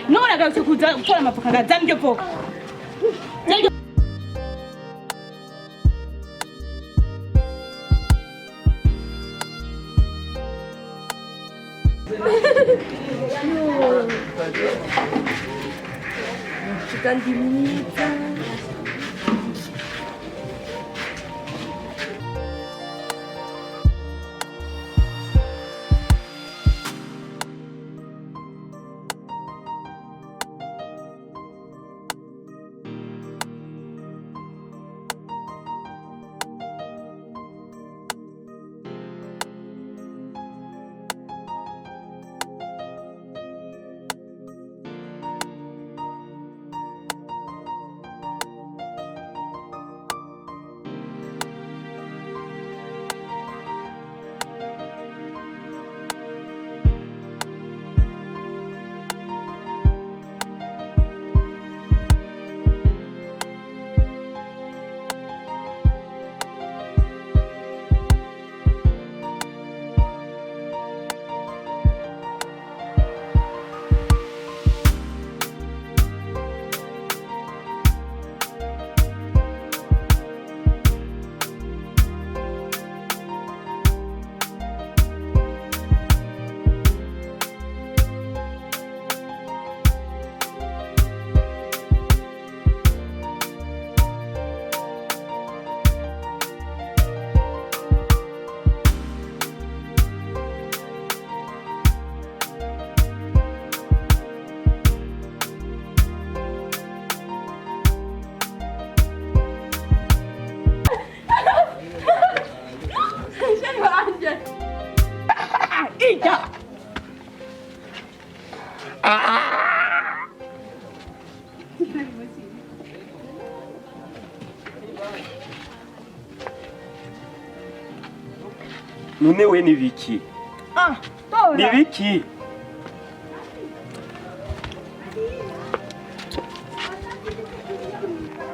none agarutse kuza gukora amavoka ngo azane iryo voka. Kandi mwiza. None we ni biki? Ni biki?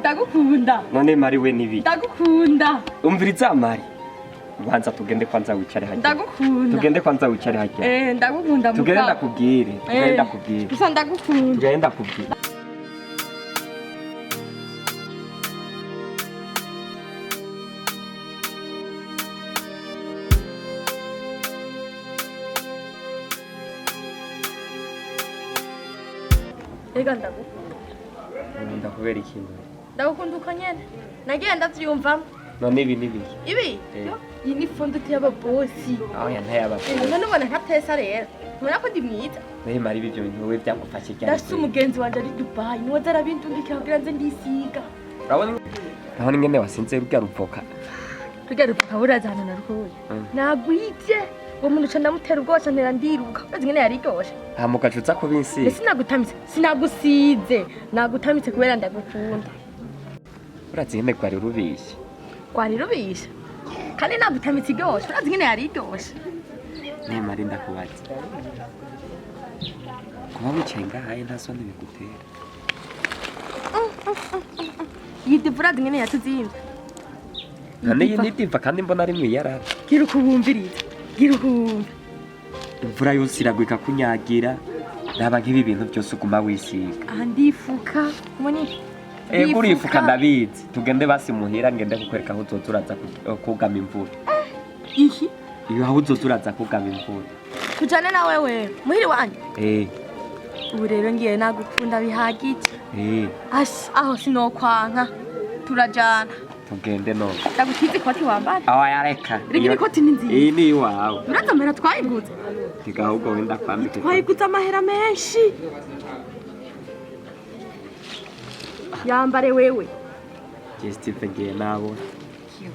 Ndagukunda. None Mari we ni biki? Ndagukunda. Umviriza Mari. Ubanza tugende kwanza wicare hajya. Ndagukunda. Tugende kwanza wicare hajya. Ndagukunda muka. Tugende ndakubwire. Tugende ndakubwire. Gusa ndagukunda. Tugende ndakubwire. Ega ndagukunda. Ndakubera ikintu. Ndagukunda uko nyene. Nagiye ndavyumva. None ibi ni biki? Ibi? Iyi ni fondute y'ababosi. Oya ntayabafite. None ubona nkatesa rero. Ntubona ko ndi mwiza. Naye Mari ibyo bintu we byagufashe cyane. Ndafise umugenzi wanje ari Dubai. Niwe zarabindungikira kugira nze ndisiga. Urabona ingene wasinze rurya ruvoka. Rurya ruvoka burazana na ruhuye. Nagwije. Uwo muntu ca ndamutera ubwoba ntera ndiruka. Urazi ingene yarigoshe. Hamukacutsa ko binsi. Sinagutamitse. Sinagusize. Nagutamitse kubera ndagukunda. Urazi ingene kwari rubishye. Kwari rubisha. Kandi nagutamitse igoshe. Urazi ingene yarigoshe. Naye Mari ndakubaza. Kuba wicaye ngahaye nta soni bigutera. Yidivura ingene yatuzimba. None iyi nidiva kandi mbona ari mwiyarara. Gira ukubumviriza. Gira ukumva. Imvura yose iragwika kunyagira. Naba nk'ibi bintu byose uguma wisiga. Ndifuka. Moni. Ego urifuka ndabizi. Tugende basi muhira ngende kukwereka aho uzoturaza kugama imvura. Iki? Iyo aho uzoturaza kugama imvura. Tujane na wewe. Muhiri wanje. Ubu rero ngiye nagukunda bihagije. Aho sinokwanka. Turajana. Tugende none. Ndagutize ikoti wambara. Aho yareka. Rigi ikoti ni nziza. Iyi ni iwawe. Urazamera twayiguze. Ahubwo wenda kwambika. Twayiguze amahera menshi. Yambare wewe. Stiven ngiye nabona.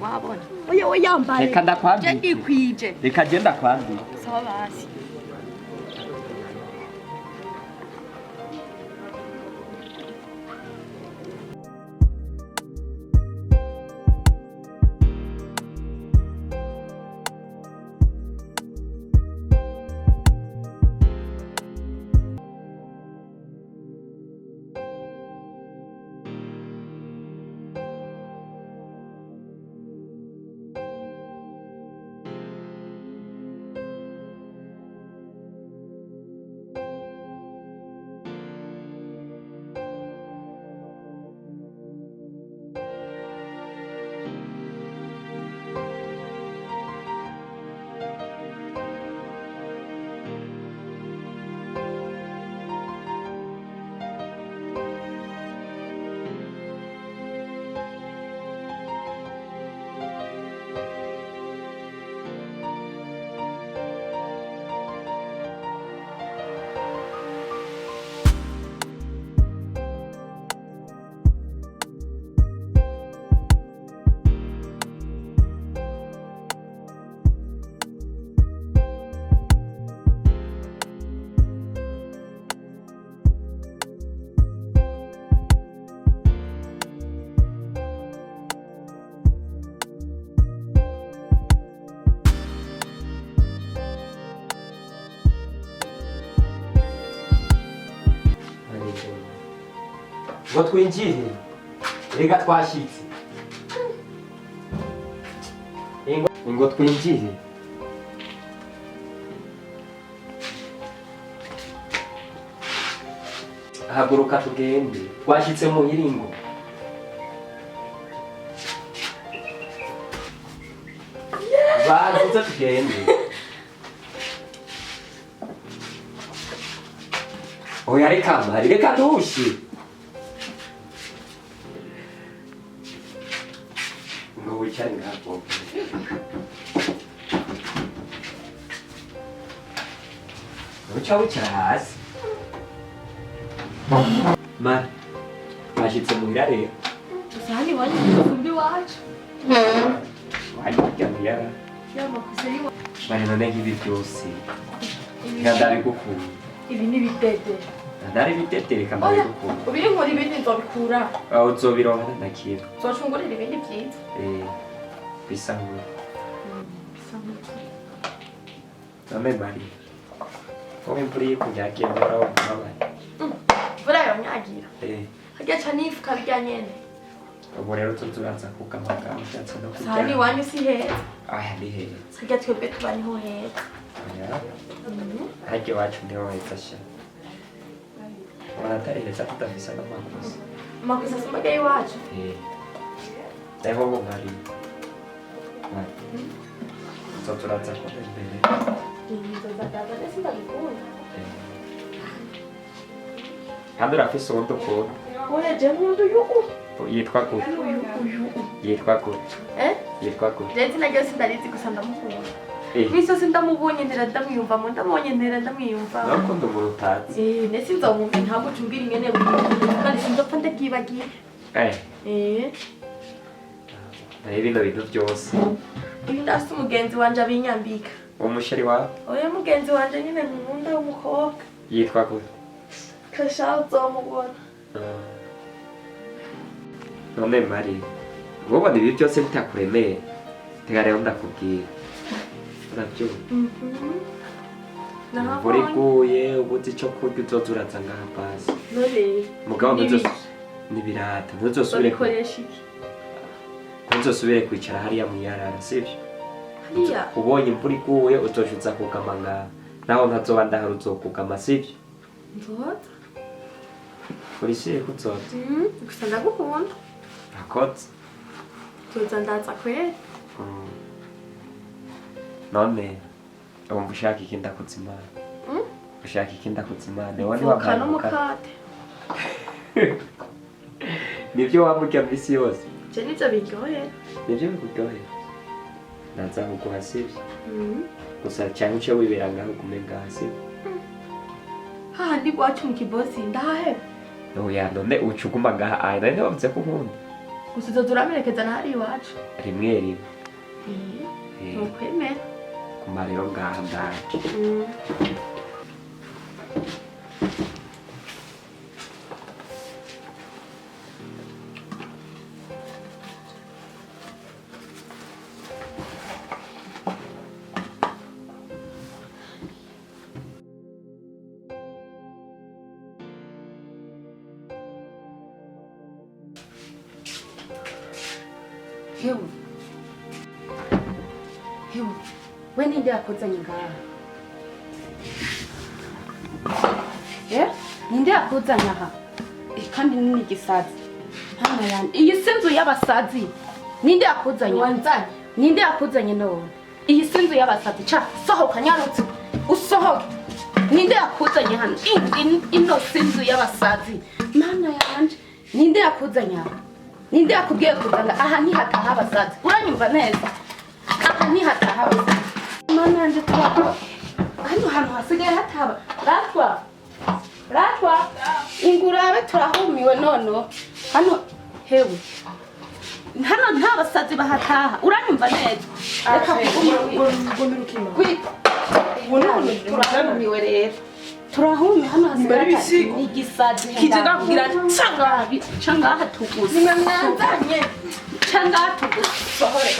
Wabona. Oya we yambare. Reka ndakwambike. Je ndikwije. Reka je ndakwambike. Sawa basi. ngo twinjire rega twashitse ngo twinjire haguruka tugende twashitse muhira ingo bazuze tugende oya reka mari reka ntushi ngo wicare ngaho uca wicara hasi mari twashitse muhira rero gusa hano iwanyu kumbi iwacu wari kuryamira y'amakosa y'iwacu bari none nk'ibi byose ndabigukunda ibi ni ibidede ndari bitetereka ndabigukunda ubiri nkora ibindi nzobikura aho uzobironka na kintu nzocungurira ibindi byiza bisa nk'uko bisa nk'uko none mari wowe imvura iri kunyagira mbora wo kubabaye imvura yonyagira harya ca nifuka birya nyene ubu rero turaza kugamaga ushatse no gusa hano iwanyu si heza aya ni heza harya twebwe tuba niho heza harya iwacu niho heza sha wanatari heza tutafisa n'amakosa amakosa si mbaga y'iwacu naho bo mari so turaza kuba imbere nzozadaza nese ndabikunda kandi urafise uwundi ukunda oya je nkunda uyu yitwa gute yitwa gute yitwa gute je izina ryose ndarizi gusa ndamukunda mw'isose ndamubonye ntera ndamwiyumvamo ndamubonye ntera ndamwiyumvamo nakunda umuntu utazi nese nzomwumva ntabwo cumbwira ingene kandi sinzopfa ndabyibagiye nayo bino bintu byose uyu ndafise umugenzi wanje abinyambika uwo musheri wawe oya mugenzi wanje nyine nkunda w'umukobwa yitwa gute kasha uzomubona none mari ubona ibi byose bitakuremeye tega rero ndakubwira urabyumva imvura iguye ubuze icyo kurya uzoza uraza ngaha pasi mugabo n'ibirata ntuzosubire kwicara hariya mu yarara sibyo ubonye imvura iguye uzoshutsa kugama ngaha naho ntazoba ndahari uzokugama sibyo nzoza urishire ko uzoza gusa ndagukunda akotse tuza ndaza kweri none wumva ushaka iki ndakuzimana ushaka iki ndakuzimana wari wambaye n'umukate nibyo wamurya misi yose je nivyo biryohera nibyo bikuryohera naza kuguha sibyo gusa cyangwa uce wibera ngaho ugume ngaha sibyo hahandi iwacu mu kibosi ndahaheba oya none uca uguma ngaha ayi nari ntibavuze ko unkunda gusa uzoza uramerekeza na hariya iwacu rimwe rimwe ntukwemera kuma rero ngaha ndaje hewe we ninde yakozanye ngaha ninde yakozanye aha kandi ni igisazi hano yani iyi si inzu y'abasazi ninde yakozanye wanzanye ninde yakozanye none iyi si inzu y'abasazi ca sohoka nyarutse usohoke ninde yakozanye hano ino si inzu y'abasazi mana yanje ninde yakozanye aha ninde yakubwiye kuzanga aha ntihataha abasazi uranyumva neza aha ntihataha abasazi mana yanje twakora hano hantu hasigaye hataba ratwa ingurabe turahumiwe nono hano hewe hano nta basazi bahataha uranyumva neza reka turahumiwe rero turahumiwe hano hasigaye igisazi kijaga kugira cangaha tuguze nimwanzanye cangaha tuguze sohore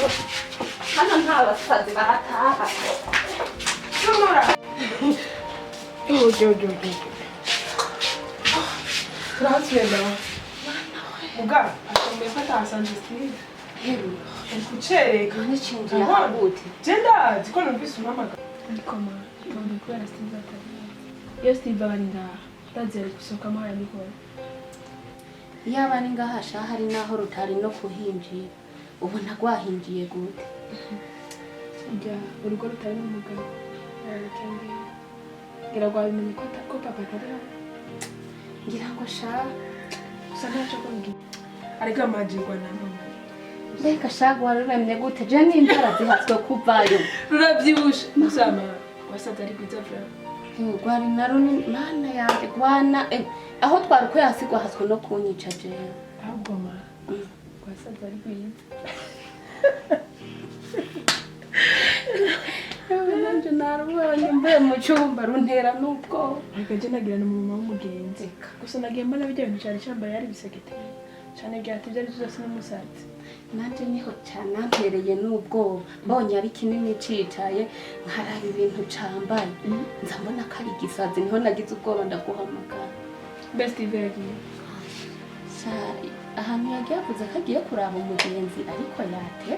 hano nta basazi bahataha tumura turasubiye Uga, ashomefata asante Steve. Heru. Kuchereka. N'ikintu yahagute. Jenda, ziko numvise umamaga. ariko ma ntabwo kubera Steve atari iyo Steve abari ngaha ndazere gusohoka amahaya ndikora Yaba ari ngahasha hari naho rutari no kuhinjira ubona rwahinjiye gute njya urugo rutari n'umugabo yarakenge ngira ngo abimenye ko papa atari hano ngira ngo sha gusa ntacyo kumbwira Ariko amajigwa na mama. mbega shago waruremye gute je n'inzara zihatswe kuvayo rurabyibushe musama wasaza ari kwiza vya rwari na runini mana yanjye rwana aho twari ko yasigwa hatswe no kunyica jewe ahubwo ma wasaza ari kwiza nanje narubonye mbe mu cyumba runtera n'ubwo ariko je nagira na mama w'umugenzi gusa nagiye mbona bijya ibintu cyane cyambaye yari biseketeye cyane byatibye ari byose n'umusazi nanje niho cyane nampereye n'ubwoba mbonye ari kinini cicaye nkaraba ibintu cambaye nza mbona ko ari igisazi niho nagize ubwoba ndaguhamagara best ivegiye ahantu yagiye avuze ko agiye kuraba umugenzi ariko yatevye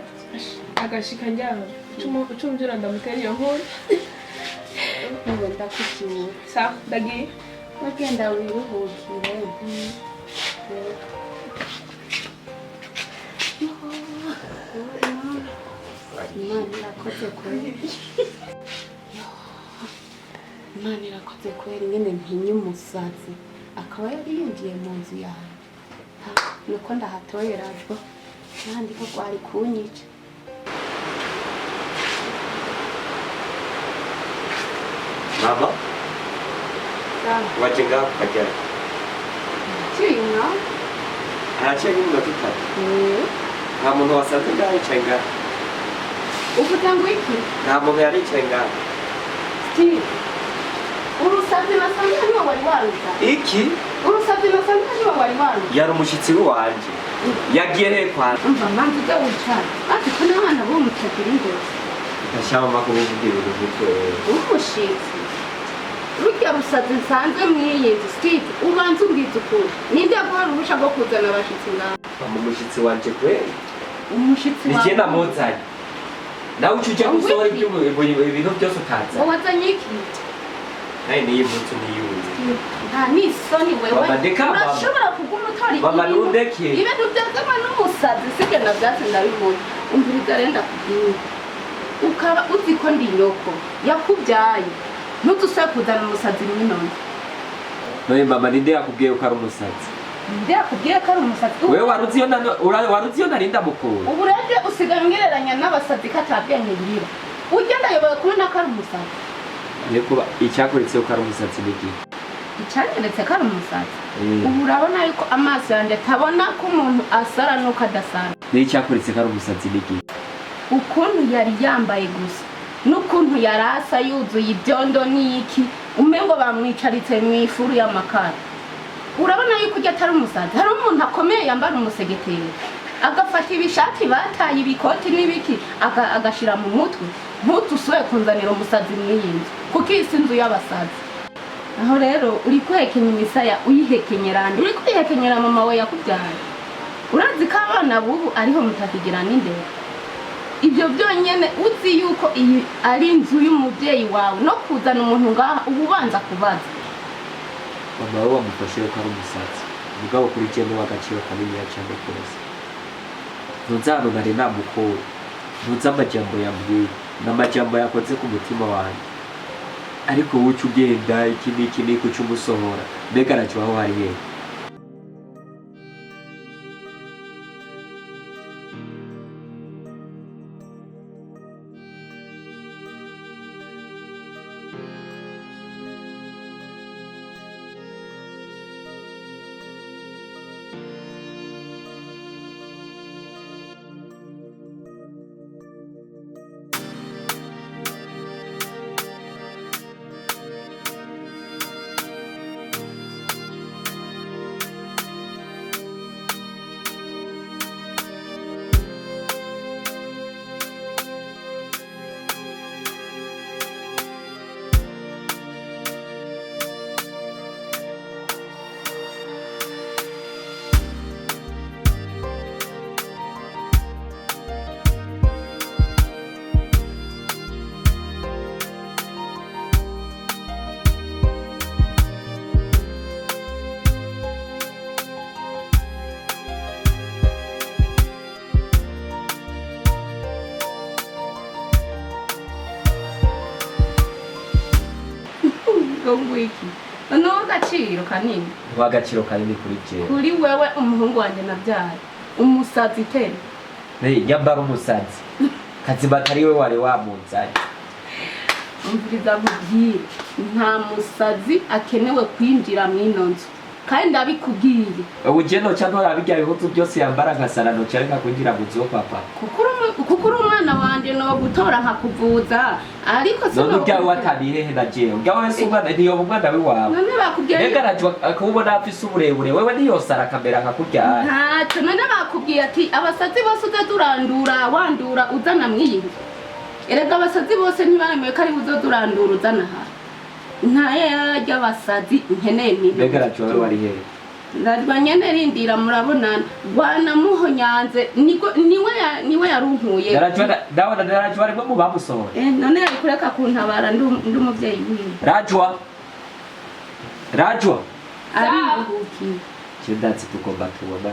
agashika njyaho ucumvira ndamutera iyo nkuru ubu ndakubyura sa ndagiye wagenda wiruhukire Imana irakoze kweri nyene ntinye umusazi akaba yari yinjiye mu nzu yawe nuko ndahatoyerazwa kandi ko rwari kunyica Mama waje ngaho ukagera cyiyumwa araciye nk'iminota itatu nta muntu wasanze ngaho yicaye ngaho uvuga ngo iki nta muntu yari yicaye ngaho Steve urusazi nasanze niwe wari waruza iki urusazi nasanze niwe wari waruza yari umushyitsi w'iwanje yagiye he kwa umva manzi ujya wicara ati ko n'abana bo mutagira ingozi ndashaka amakuru uvugira ibintu nk'ibyo umushitsi rujya rusazi nsanze mw'iyi nzu Steve ubanza ubwiza ukuri ninde yaguha uruhusha rwo kuzana abashitsi ngaho mu mushyitsi wanje kweri umushitsi ni jye namuzanye nawe uca ujya gusohora ibintu byose ukaza wazanye iki nawe niyi mpunzi niyuzi nta n'isoni wewe Mama, ndeka mama. urashobora kuguma utora Mama, nundeke. ibintu byazanywe n'umusazi sibyo na byatsi ndabibona umviriza renda kubwira ukaba uzi ko ndi nyoko yakubyaye ntudusaba kuzana umusazi mw'inone none mama ninde yakubwiye ko ari umusazi ninde yakubwiye ko ari umusazi wewe waruzi iyo narinda mukuru ubu rero usigaye ungereranya n'abasazi ko atabwenge ngira ugenda ayoboye kubona ko ari umusazi ariko icyakuritse ko ari umusazi n'igihe icyangeretse ko ari umusazi ubu urabona yuko amaso yanjye atabona ko umuntu asara n'uko adasara n'icyakuritse ko ari umusazi n'igihe ukuntu yari yambaye gusa n'ukuntu yari asa yuzuye ibyondo n'iki umengo bamwicaritse mu ifuru y'amakara urabona yuko ujya atari umusazi hari umuntu akomeye yambara umusegeteri agafata ibishati bataye ibikoti n'ibiki agashira mu mutwe ntutusoye kunzanira umusazi mw'iyi nzu kuko iyi si inzu y'abasazi aho rero uri kwihekenya imisaya uyihekenyerande uri kwihekenyera mama we yakubyaye urazi ko abana bubu ariho mutakigira n'indero ibyo byonyine uzi yuko iyi ari inzu y'umubyeyi wawe no kuzana umuntu ngaha uba ubanza kubaza mama we wamufashe ko ari umusazi mugabo kuri jye ni w'agaciro kanini cyane kose ntuzano nari namukuru ntuzi amajambo yambwiye n'amajambo yakoze ku mutima wanjye ariko wowe uca ugenda iki n'iki n'iki uca umusohora mbega arakibaho hari hehe ngo ngwiki no gaciro kanini wagaciro kanini kuri jewe kuri wewe umuhungu wanje nabyaye umusazi tene nyambara umusazi kazima atari we wari wamunzanye umviriza nkubwire nta musazi akenewe kwinjira mw'ino nzu kandi ndabikubwiye uje noca ntorabirya bihuzu byose yambara nkasara noca areka kwinjira mu nzu yo papa kuko uri umwana wanje no gutora nkakuvuza ariko se none uryawe wataniye hehe na jewe uryawe wese umwana ntiyoba umwana wiwawe none bakubwiye mbega najwa akubona afise uburebure wewe niyosara akamera nkakuryaye ntacyo none bakubwiye ati abasazi bose uzadurandura wandura uzana mw'iyi nzu erega abasazi bose ntibaremewe ko ari uzodurandura uzana aha ntaye yarajya abasazi nkeneye niba mbega najwa wewe wari hehe ndarwa nyene rindira murabonana Rwanda muhonyanze niwe yarunkuye Rajwa arimo mu bamusohoye none yari kureka kuntabara ndi umuvyeyi wiwe Rajwa ariruhukiye cyendatse tugomba tubona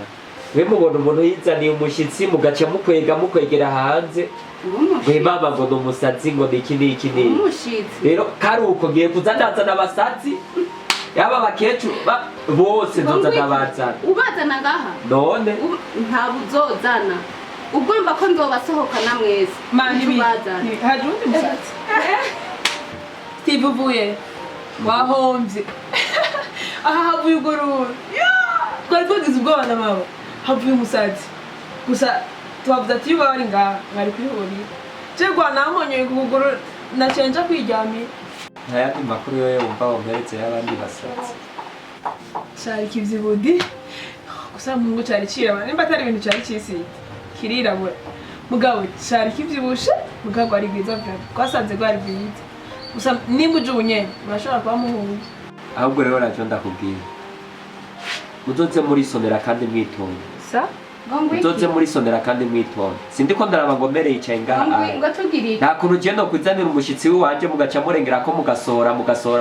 we mubona umuntu yizaniye umushitsi mugaca mukwegera hanze we mama ngo numusazi ngo niki umushitsi rero kari uko ngiye kuzandazana abasazi yaba bakecuru bose nzoza ndabazana ubazana ngaha none nta buzozana ugomba ko nzobasohokana mwese mani bizana haje undi musatsi Steve uvuye wahomvye aha havuye ugorora twari twagize ubwoba na mama havuye umusatsi gusa twavuze ati yuba bari ngaha mwari kwihurira jegwa namonyoye kugorora nacenja kwiryamira ntayandi makuru yoyo wumva wamweretse y'abandi basazi cari kivyibudi gusa mungu cari cirabura nimba atari ibintu cari cisi kirirabura mugabo cari kivyibushe mugabo ari bwiza vyari twasanze rwari bwiza gusa nimba uje ubunyene urashobora kuba muhungu ahubwo rero nacyo ndakubwira uzoze muri sonera kandi mwitonde uzoze muri sonera kandi mwitonde sindi ko ndaraba ngo mbere yicaye ngaha nta kuntu ugiye no kwizanira umushitsi w'iwanje mugaca murengera ko mugasohora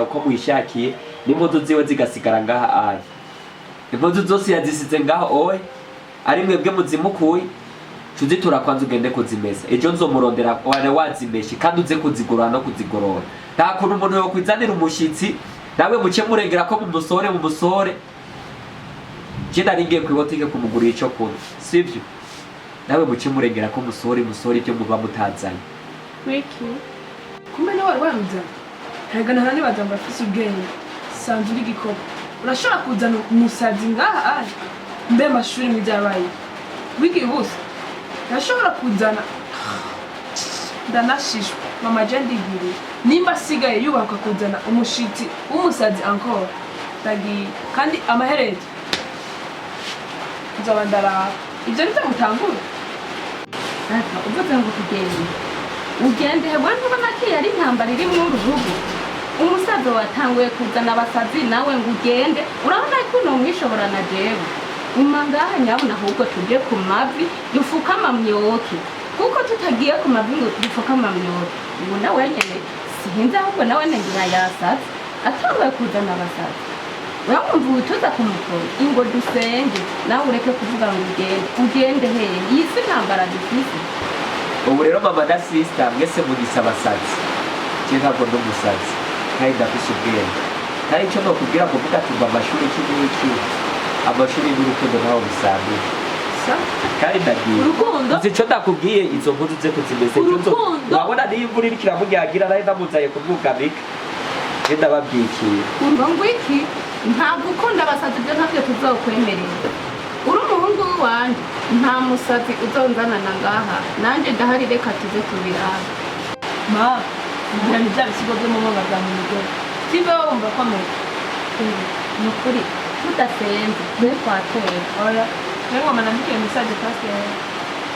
uko mwishakiye n'impuzu ziwe zigasigara ngaha aye impuzu zose yazisize ngaha oye ari mwebwe muzimukuye tuzitura kwanza ugende kuzimesa ejo nzomurondera wane wazimeshe kandi uze kuzigorora no kuzigorora nta kuntu umuntu yo kwizanira umushitsi nawe muce murengera ko mumusore Jenda ringiye ku botike kumugurira ico kuno sivyo nawe muce murengera ko musore ibyo muba mutazanye wiki kumbe nawe warwanza hagana hane bazamba afise ubwenge sanzu uri gikoko urashobora kuzana umusazi ngaha ari mbe amashuri mwijyabaye wiki bose urashobora kuzana ndanashishwa mama jendi giri nimba asigaye yubaka kuzana umushitsi w'umusazi encore tagiye kandi amaherezo nzaba ndaraba ibyo nibyo mutangura uvuze ngo ugende hebwe ntubona ko yari intambara iri muri uru rugo umusaza watanguye kuzana abasazi nawe ngo ugende urabona ko umwishobora na jewe nyuma ngaha nyabona ahubwo tujye ku mavi dufukama myoke kuko tutagiye ku mavi ngo dufukama myoke ubu nawe nyene sinzi ahubwo nawe ngira yasaze atanguye kuzana abasazi uramwumva utuza kumukora ingo dusenge nawe ureke kuvuga ngo ugende hehe yisi ntambara dufise ubu rero mama na sister mwese mugisa abasazi je ntabwo ndi umusazi kandi ndafise ubwenge kandi icyo nokubwira ngo vuga ati amashuri iki amashuri y'urukundo ntaho bisanzwe kandi ndagiye uzi icyo ndakubwiye izo mpuzu ze kuzimese urabona niyo imvura iriko iramunyagira nayo ndamuzaye kumwugamika je ndababyikiye ngo iki ntabwo ukunda abasazi ibyo ntabyo tuzokwemerera uri umuhungu w'iwanje nta musazi uzonzanana ngaha nanjye ndahari reka tuze tubiraba ma ngira ni bya bisigo byo mu mwaka bwa mugore sibe wumva komeye ni ukuri tudasenze twe twatera oya rero mama nandikiye message pasteur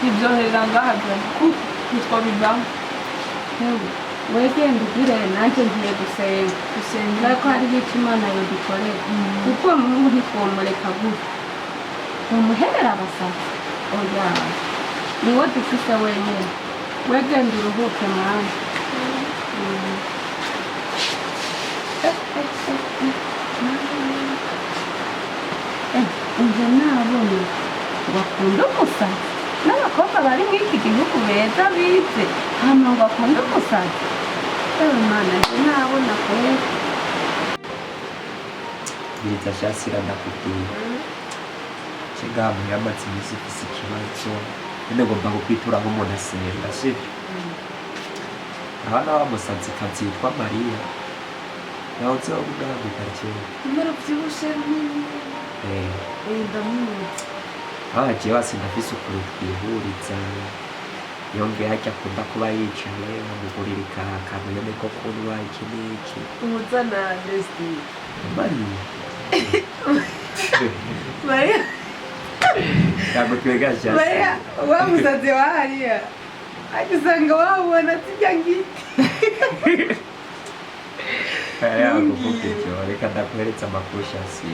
ibyoherera ngaha byo ntitwabivamo wegenda ugire nanjye ngiye gusenga ko hariho icyo imana yodukorera kuko muhungu ntitwomureka gutya tumuherera abasazi oya niwe dufise wenyine wegenda uruhuke mwana uje nabone bakunda umusazi n'abakobwa bari muri iki gihugu beza bize hano ngo bakunda umusazi Mana nabona ko biriza shasira ndakubwira chenga muyamatsi misi fisi kibazo ene ngomba kukwitura nk'umuntu asenga sivyo abana bamusanze kazi yitwa Mariya yahoze bagugambika kera umara byibushe ndamuzi hagiye wasinda afise ukuri twihuriza yongeye hajya akunda kuba yicaye bamugurira akantu nyene ko kunywa iki n'iki umuzana Desti Mariya Mariya ntabwo twegasha Mariya wamusaze wahariya agisanga wabona sijya ngiti yakuvugiryo reka ndakweretse amakushasi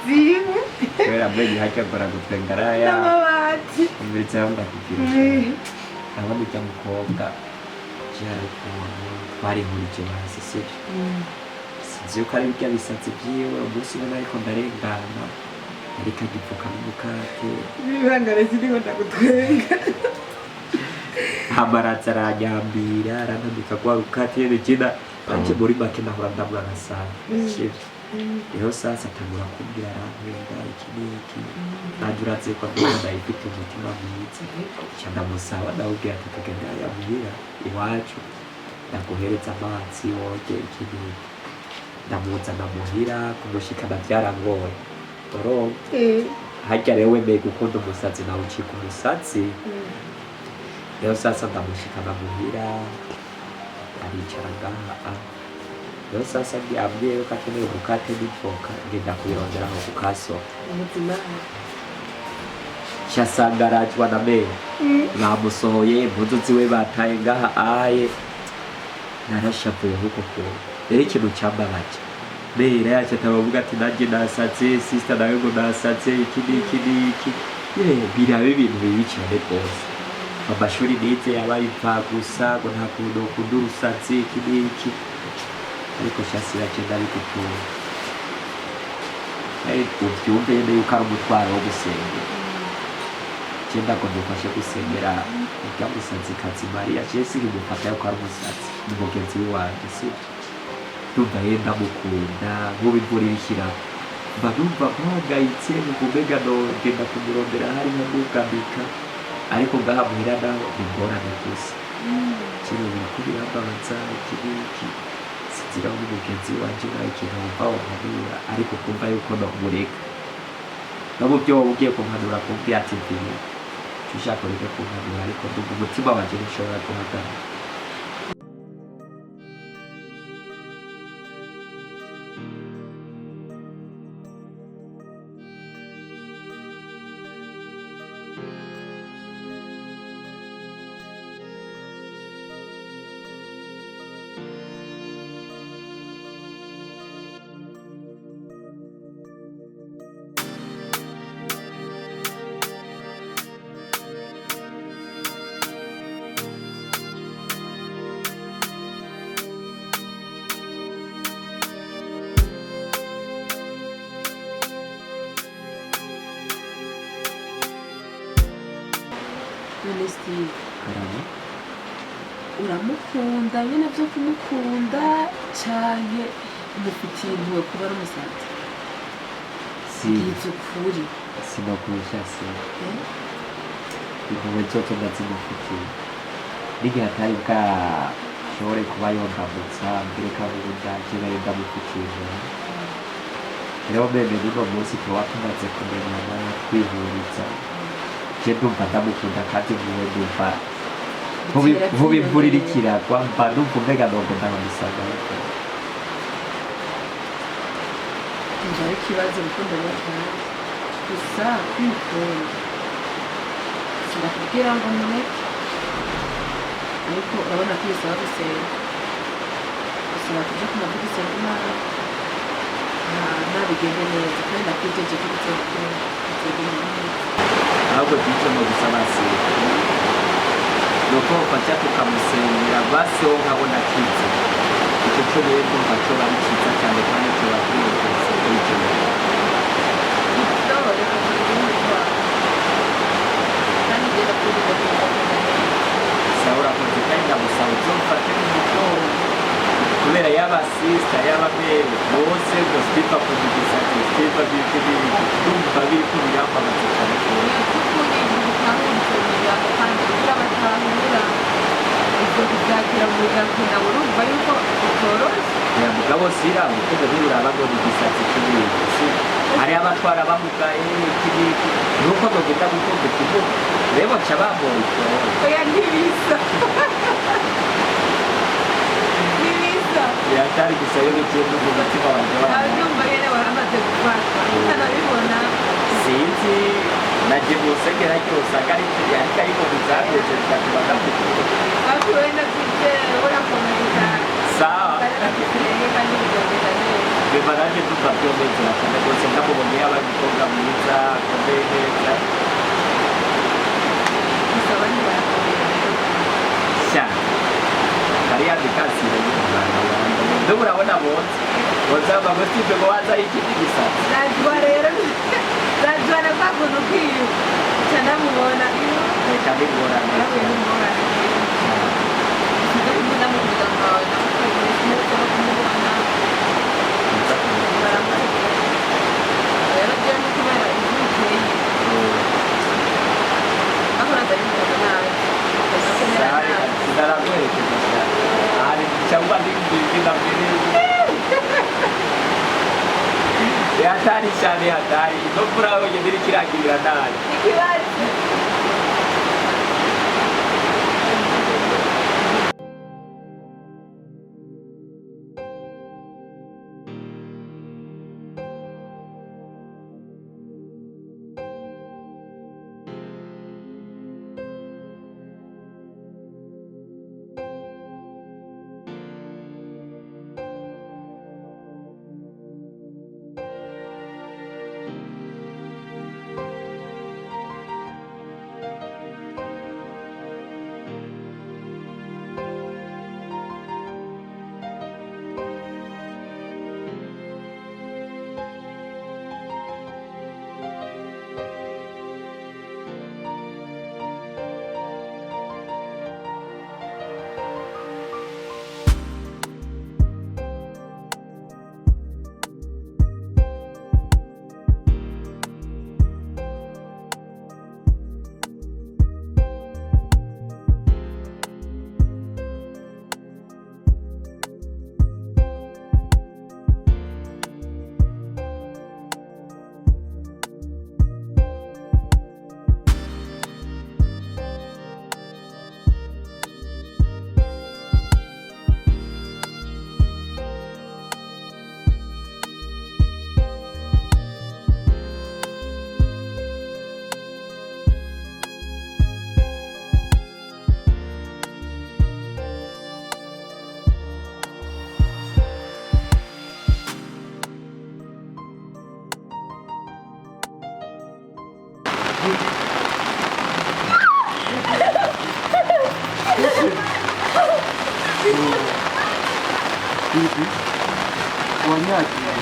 zimwe kubera mbere hajya akora gutwengaraya n'amabati umviritse aho ndakubwira abona ujya mukobwa byari kubona twarihurije hasi sibyo sinzi yuko ari birya bisatsi byiwe umunsi ubona ariko ndarengana ariko agipfuka n'umukate ibihangano ziriho ndagutwenga amaratsi aranyambira aranambika kwa rukate regina anje muri make nahora ndamura nkasanga sibyo rero sasa atangura kumbwira arantwenga iki n'iki nanjye urazi ko ndayifite umutima mwiza nca ndamusaba ndamubwira ati tugenda yamuhira iwacu ndaguhereza amazi woge iki n'iki ndamuzana muhira kumushikana byarangoye harya rero wemeye gukunda umusatsi nawe ucika umusatsi rero sasa ndamushikana muhira aricara ngaha rero sasa ambwiye yuko akeneye umukate n'ivoka ngenda kubirondera aho ku kasoko umutima shasanga arajwa na meya bamusohoye impuzu ziwe bataye ngaha aye narashavuye nk'uko kuntu rero ikintu cyambabaje meya yacu atabavuga ati nanjye nasatse sisita nawe ngo nasatse iki n'iki n'iki biraba ibintu bibi cyane rwose amashuri nize yabaye impfagusa ngo nta kuntu ukunda urusatsi iki n'iki ariko shasi iragenda bigutunga ubyumve nyine yuko ari umutwaro wo gusengera cyenda ngo dufashe gusengera urya musatsi kazi Mariya jesi nkimufata yuko ari umusatsi ni mugenzi we wanjye sibyo ndumva ye ndamukunda nk'ubu imvura irikira mba numva mpangayitse ngumega nogenda kumurondera hari nkamugambika ariko ngaha muhira naho ni ingorane gusa kino biriko birambabaza iki n'iki sinzira n'umugenzi wanje nawe ikintu wumva wampanura ariko kumva yuko nomureka no mu byo wowe ugiye kumpanura kumbwira ati mvire icyo ushaka ureke kumpanura ariko ndumva umutima wanje ntushobora guhagarara Steve karama uramukunda nyine byo kumukunda cyane umufitiye impuhwe kuba ari umusazi yize ukuri sinakurusha se impuhwe zote ndazimufitiye n'igihe atari bwashobore kuba yondamutsa mbireka bubuda jewe ndamufitiye ijoro rero meme n'uno munsi tuba tumaze kumenyana twihuriza je ndumva ndamukunda kandi mpuhwe ndumva vuba imvura iriko iragwa mba numva umenga nobwo ndamusanga njye ari ikibazo urukundo rwatwaye gusa kwikunda sinakubwira ngo mureke ariko urabona ko bisaba gusenga bisaba kuja ku mavuta usenga imana ntabigende neza kandi nakwiteje ko bitagenda neza ahubwo twicemo gusaba senga nuko ufata tukamusengera basi wowe nkabona kiza icyo cyo rero ndumva cyo bari cyiza cyane kandi cyo bakwiye kuyikenera sawa urakoze kandi ndagusaba uzomfate mu gitondo kubera yaba sister yaba meme bose ngo stipa kuvugiza stipa bibiri ndumva biri kubiyamamaza cyane ya mugabo sira urukundo ntiruraba ngo igisatsi cy'ibintu hari abatwara bamugaye ikibiki nuko bagenda gukunda ikivuga rero ca bamora ikoro oya ntibisa ntibisa yatari gusa yo gukenda mu mutima wanje abyumva yene waramaze gufata utanabibona sinzi naje musegera cyose agari ariko ariko bizabyeze bigatuma ndamukuru ariko wenda kujye urakomeza sawa biba naje tukabyomezera cyane rwose ndamubonye yaba umukobwa mwiza akomeye neza bisaba ntibarakomeza cyane kariya bikasire y'umwana wanjye ndio urabona bose wazaba gusibye ngo waza ikindi gisatsi najwa rero najwa na bakuntu kiyo cyane mubona iyo reka bigora nawe mubona ndakunda mu muganga wawe rero byo ni kubera ibyukeye akora ndabikora nawe sinaraguherekeza cyane ahari cyangwa ndikubwira mbere hatari cyane hatari no furaha yonyine iri kiragirira nabi ikibazo Hivi wanyakiriye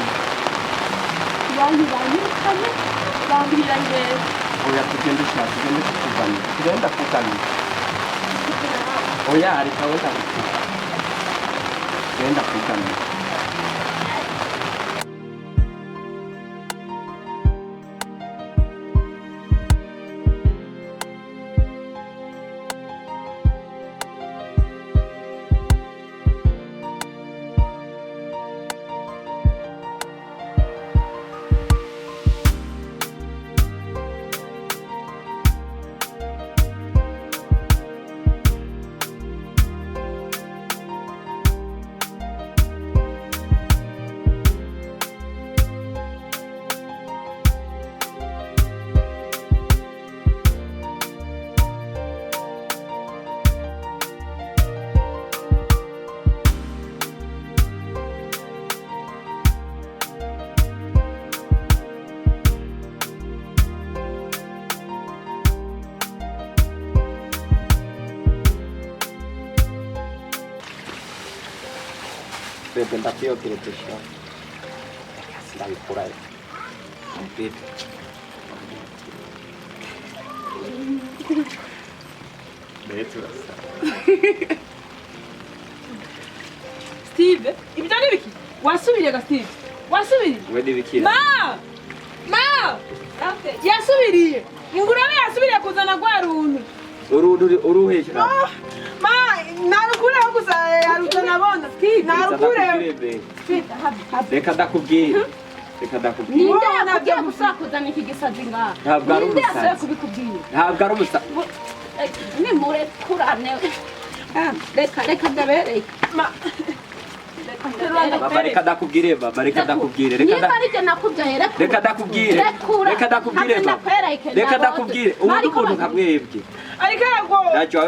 banyirukanye bambwira neza oya tugende ushaka tugende kukuganira tugenda kuganira oya reka wenda tugenda kuganira Penda pio kirejesha sindabikora bibi betu Steve ibyo ni biki wasubiriye ga Steve wasubiriye we nibikira ma yasubiriye ingurube yasubiriye kuzana gwa runtu uruheshya ma narukureho gusa yarutana bona narukureho reka ndakubwira ninde yakubwiye gusakuzana iki gisazi ngaha ntabwo ari ninde umusazi yasabye kubikubwira ntabwo ari umusazi nimurekurane reka ndabereye mama reka ndakubwire mama reka ndakubwire niba aribyo nakubyaye reka ndakubwire reka ndakubwire mama reka ndakubwire ubundi umuntu nka mwebwe ariko aragoye nacyo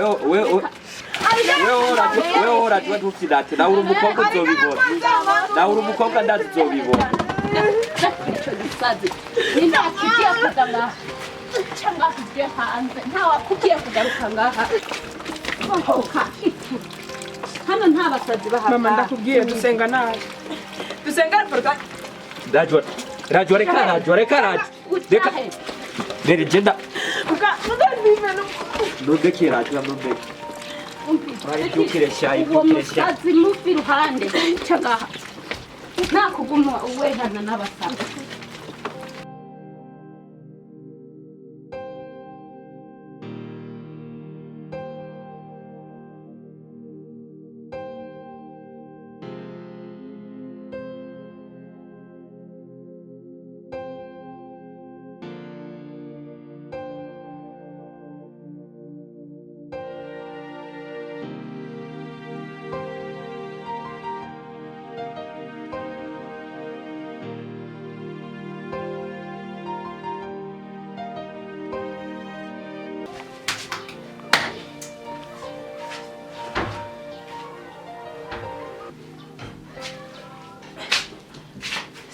wewe urajwe ntufidate nawe uri umukobwa uzobibona nawe uri umukobwa ndazi uzobibona icyo gisazi ninde yakubwiye kuza ngaha cyangwa akubwiye hanze ntawakubwiye kugaruka ngaha hano nta basazi bahari mama ndakubwiye dusenga nabi dusenga porta rajwa reka rero genda nudeke rajwa nudeke uwo musazi mufi iruhande cyagaha nakuguma uwehana n'abasazi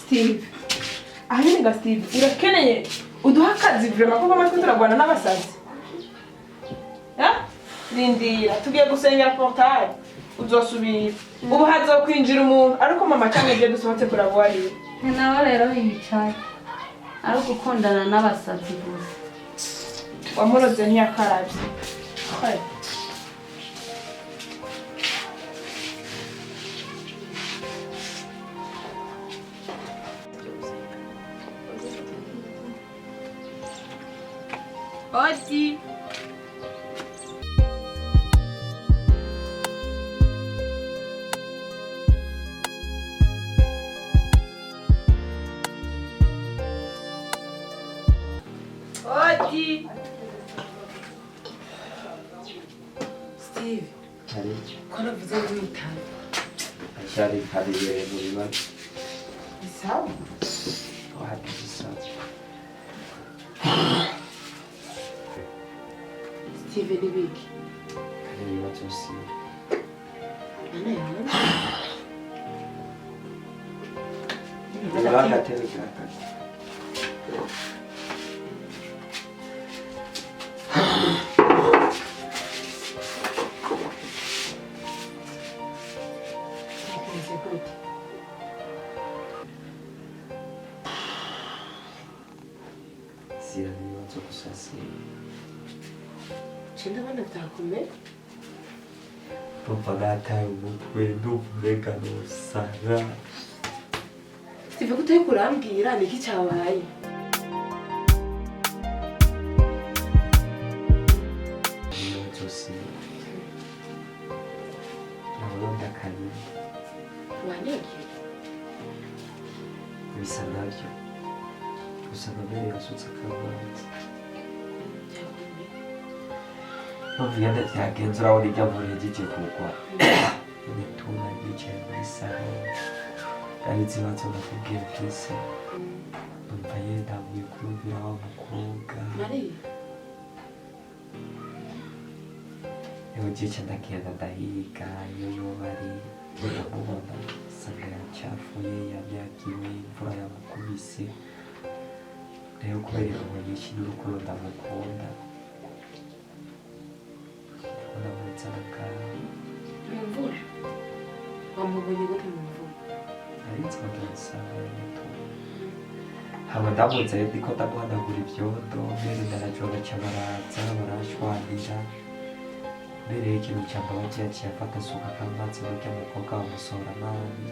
Steve ahini ga Steve urakeneye uduha akazi vrema kuko amatwi turagwana n'abasazi rindira tugiye gusengera portail uzosubira ubu hazokwinjira umuntu ariko mama cyangwa igihe dusohotse kurabwariye ni nawe rero yicaye ari gukundana n'abasazi gusa wamuroze ntiyakarabye Odi. Odi. Steve ko navuze ngo witane ashari kariye muri bane ni sawa wahagize sawa Steve ni biki niba cyose Uganda tele kirakati sira niba cyose Chenda bana byakomeye Papa nataye umutwe ndumva n'usara Steve guteye kurambwira niki cyabaye niba cyose nabona kanye wanege bisa nabyo gusa mbere yasutse akabanza Uganda byagenze urabona ibyo amuregeje kugwa imituna yicaye muri salo ari ikibazo nakubwiye mfise numva yendamuye kurumvira wa mukobwa Maria niho gice ndagenda ndahiga iyo yoba ari ndamubona usanga yacafuye yamyagiwe imvura yamukubise rero kubera ingabo nyinshi n'urukundo ndamukunda mvura wamubonye gute mu mvura arinzi ko ndamusanga y'umutuku haba ndamutse ndiko ndamuhanagura ibyondo mbere ndarajoga ca baraza barashwanira mbere y'ikintu cyambaba cyaciye afata asuka akamatsi burya umukobwa wamusohora nabi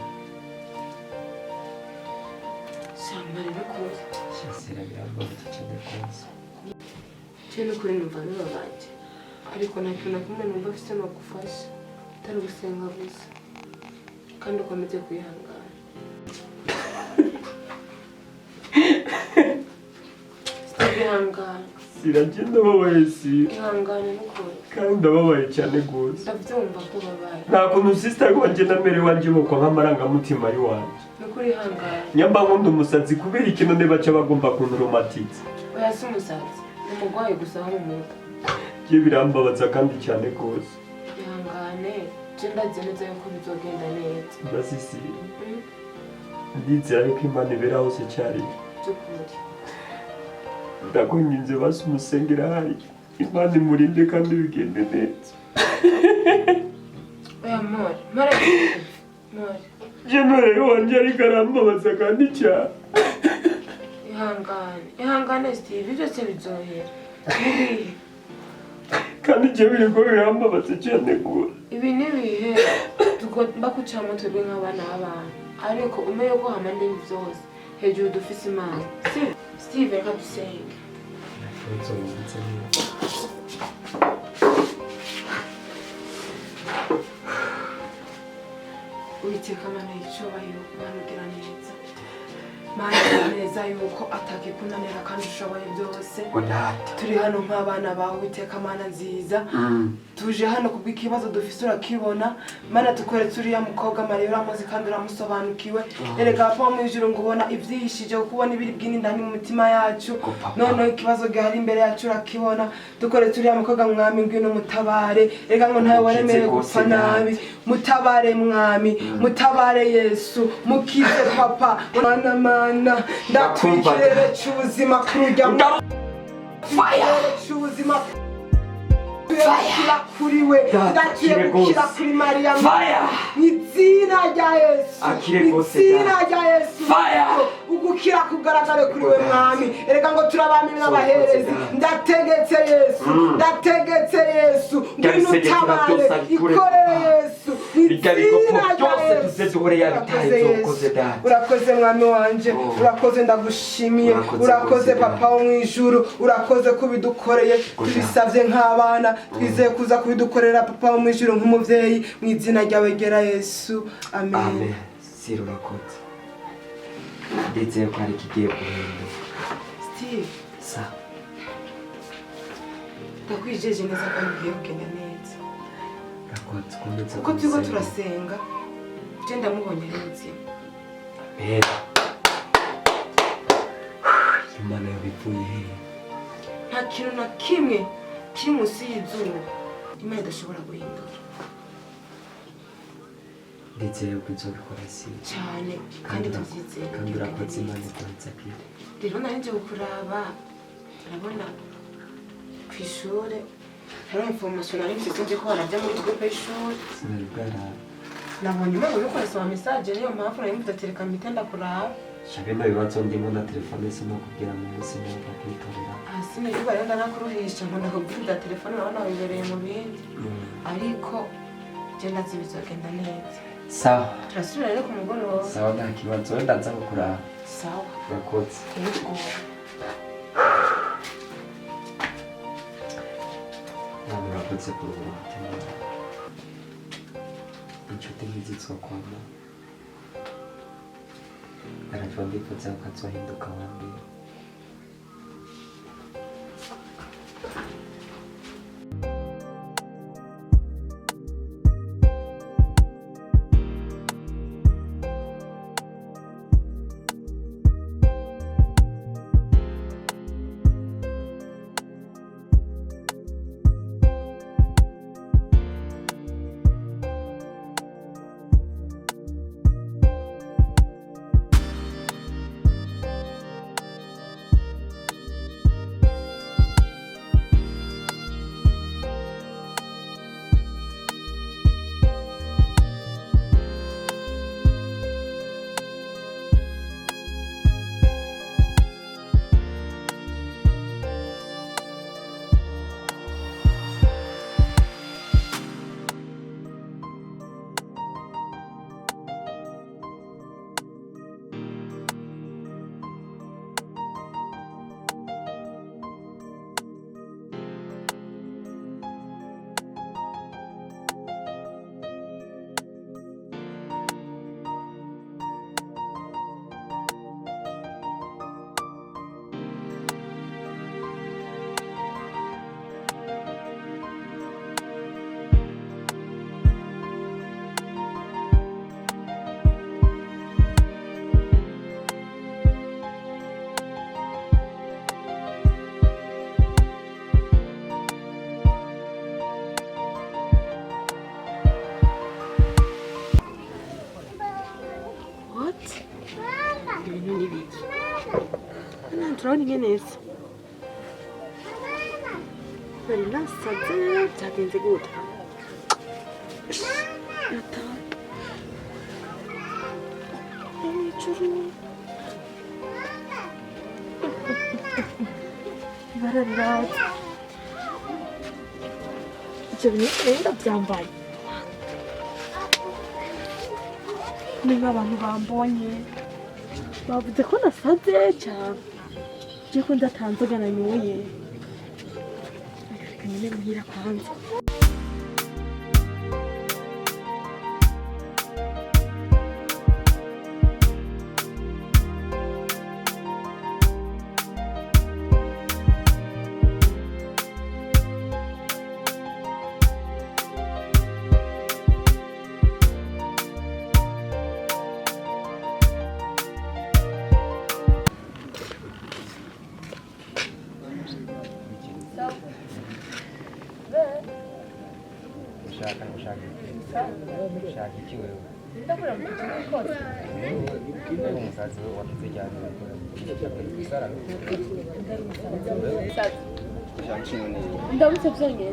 shyamba rero kuza shasira birambabaza cyane rwose cyane kuri numva bibabaje ariko nta kintu na kimwe numva afite no gufasha atari gusenga gusa kandi ukomeze kwihangana ihangane siragenda babaye si ihangane n'ukuri kandi ndababaye cyane rwose ndabyumva ko babaye nta kuntu sister wanjye na mere wanjye bukwa nk'amarangamutima y'uwanjye n'ukuri ihangane nyamba nkunda umusazi kubera ikintu ne baca bagomba kunturomatitse oya si umusazi ni umurwayi gusa wo mu mutwe byo birambabaza kandi cyane rwose ihangane je ndazi neza yuko bizogenda neza ndasisi ndizera yuko imana ibera hose cyari by'ukuri ndakwinginze basi umusengera hari imana imurinde kandi bigende neza oya more jenore wanjye ariko arambabaza kandi cyane ihangane Steve byose bizohera nibihe kandi ibyo biriko birambabaza cyane rwose ibi nibihe tugomba kucamo twebwe nk'abana b'abantu ariko umenye ko hamande byose hejuru dufise imana Steve reka dusenge Uwiteka Mana y'icyubahiro Mana ugira neza Mana ugira neza yuko atakikunanira kandi ushoboye byose turi hano nk'abana bawe Uwiteka Mana nziza tuje hano kubw'ikibazo dufise urakibona Mana tukweretse uriya mukobwa Mariya uramuzi kandi uramusobanukiwe erega papa mu ijuru ngo ubona ibyihishije kubona ibiri bwini ndani mu mutima yacu none ikibazo gihari imbere yacu urakibona tukweretse uriya mukobwa mwami ngwino mutabare erega ngo ntawe waremeye gupfa nabi mutabare mwami mutabare Yesu mukize papa mana ndatwikirere cy'ubuzima kurujya cy'ubuzima kuri we ndakiye gukira kuri Mariya n'izina rya Yesu n'izina rya Yesu ugukira kugaragare kuri we mwami erega ngo turabami n'abaherezi ndategetse Yesu ngwino utabare ikorere Yesu n'izina rya Yesu urakoze mwami wanje urakoze ndagushimiye urakoze papa wo mwijuru urakoze kubidukoreye tubisavye nk'abana twizeye kuza kubidukorera papa wo mwijuru nk'umuvyeyi mu izina ryawe gera Yesu amen sirurakoze ndetse ko ari kigiye guhinduka Steve sa ndakwijeje neza kandi ugiye kugenda neza rakoze kumeza uko turiko turasenga je ndamubonye ari muzima imana yabivuye nta kintu na kimwe kiri munsi y'izuba imana idashobora guhindura ndetse yuko nzobikora si cyane kandi tubyizeye kandi urakoze imana ikoretsa kire rero nari nje kukuraba urabona ku ishuri hari information nari mfite nje ko barajya muri groupe y'ishuri sinari bwarara nabonye imana uri kwasoma message niyo mpamvu nari mfite tereka mitenda kuraba shabe no bibazo ndimo na telefone simo kugira mu munsi neza kwitorera sine yuba renda nakuruhisha ngo ndakubwira telefone urabona wibereye mu bindi ariko je ndazi bizogenda neza sawa turasubira rero ku mugoroba sawa nta kibazo wenda nza kuraba sawa urakoze yego ntabwo urakoze kuruhura umutima inshuti nk'izitwa kwama arajwa ndifuza ko azohinduka wambere turabona ingene isa nari nasaze byagenze gute ibara riraza ibyo bintu rero byambaye niba abantu bambonye bavuze ko nasaze cyane je ko ndatanzoga nanyoye reka nyine muhira kwanza ushaka iki wewe umusazi we wakize cyane ndabutse byongera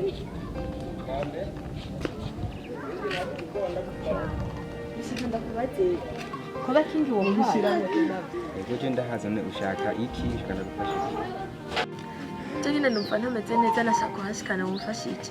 bishaka ndakubaze kuba kingi wo ntwara ego je ndahazane ushaka iki ushaka gufasha iki je nyine numva ntameze neza nashaka kuhashikana mumfashe iki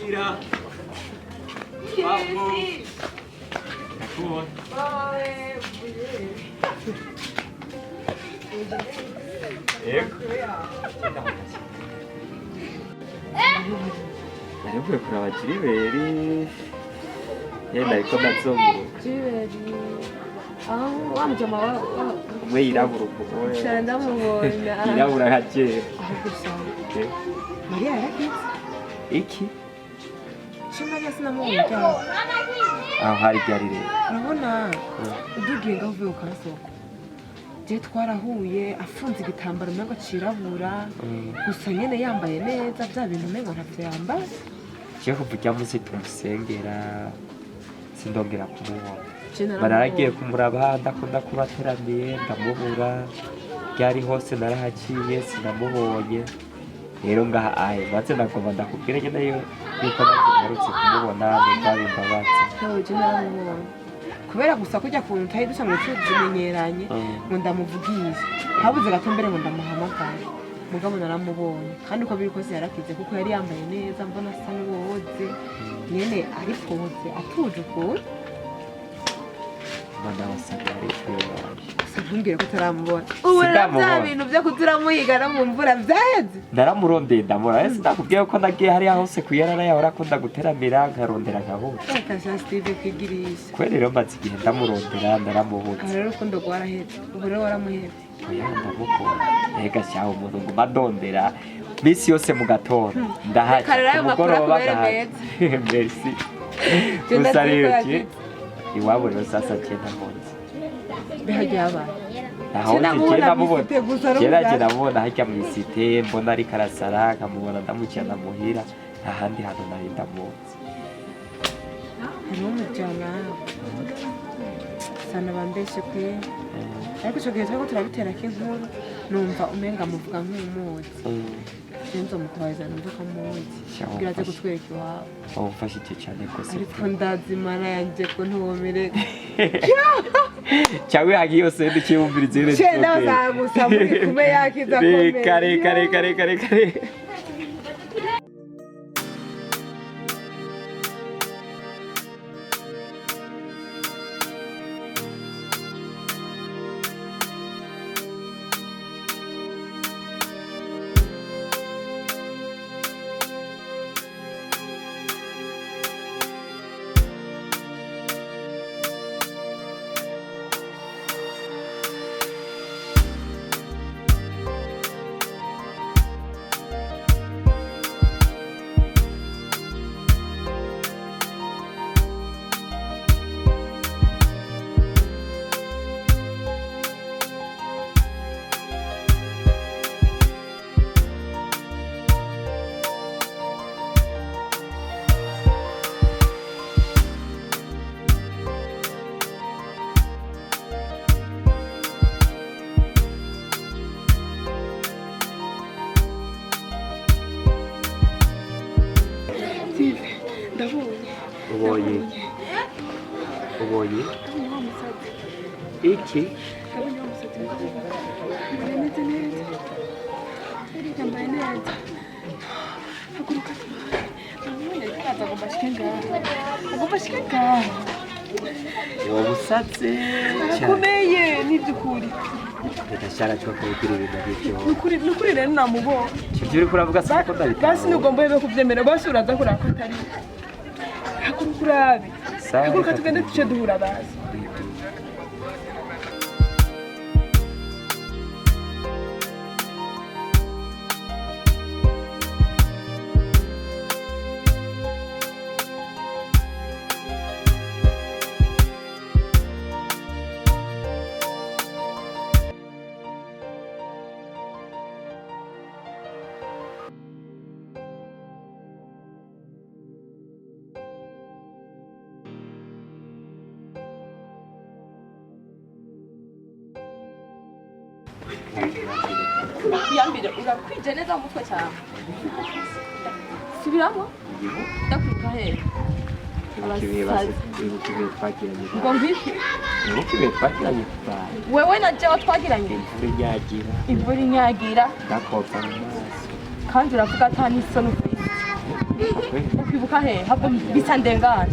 Mira. Vamos. Narivuye kuraba Jiriberi yenda ariko ndazunguruka Jiriberi aho wamujama umwe yirabura ukuntu cyane ndamubona yirabura nka kera Maria yarakize iki Maria sinamubona aho hari ryari rero urabona udugiye ngo uvuye ukasoko je twarahuye afunze igitambaro umengo cirabura gusa nyene yambaye neza bya bintu umengo ntavyo yambaye je kuva ujya munsi tumusengera sindongera kumubona bararagiye kumuraba ndakunda kubateraniye ndamubura ryari hose narahaciye sinamubonye rero ngaha ahe maze nagomba ndakubwira nyine yuko nagarutse kumubona nubari imbabazi je naramubonye kubera gusa kujya kuntu tayi dusanzwe tumenyeranye ngo ndamuvugisha habuze gato mbere ngo ndamuhamagara mugabo naramubonye kandi uko biri kose yarakize kuko yari yambaye neza mbona asa n'uwoze nyene ari poze atuje ukuntu manda wasanga ari kwibara ntumbwire ko utaramubona ubu rero bya bintu byo kuturamuhiga no mu mvura byaheze ndaramurondeye ndamura ese ndakubwiye ko nagiye hariya hose kuyarara yahora akunda guteramira nkarondera nkabura akasha Steve kwigirisha kwe rero maze igihe ndamurondera ndaramubutse rero urukundo rwaraheze ubu rero waramuhebye oya ndamukunda ega cyaho umuntu ngo madondera misi yose mu gatondo ndahaca Karera umugoroba makuru ndahaca merci gusa rero iwabo rero sasa cyenda munsi bihajya abana naho cyenda mubona cyera namubona hajya mu isite mbona ari karasara nkamubona ndamucyana muhira ahandi hantu nari ndamunsi hariho umujyana sana bambeshe pe ariko icyo gihe turiko turabitera k'inkuru numva umenga muvuga nk'umuzi sinzi umukwaza numva ko muzi kugira aze kutwereka iwabo wamufashije cyane rwose ariko ndazimana yanjye ko ntuwomerere cyangwa hagiye yose ndikiyumviriza rero cyenda bazagusa muri kume yakiza komeye kare ubonye ubonye iki wabusatse akomeye n'iby'ukuri reka shara cyo kubwira ibintu by'ibyo nukuri rero namubonye ibyo uri kuravuga siko ndabita basi nugomba rero kubyemera basi uraza kuraka ko atari haguruka urabe haguruka tugende duce duhura bazi yambire urakwije neza mu mutwe cyane subiramo ndakwiruka hehe ngo mbiki wewe na jewe twagiranye imvura inyagira kandi uravuga ata n'isoni ufite ukwibuka hehe hako bisa ndengana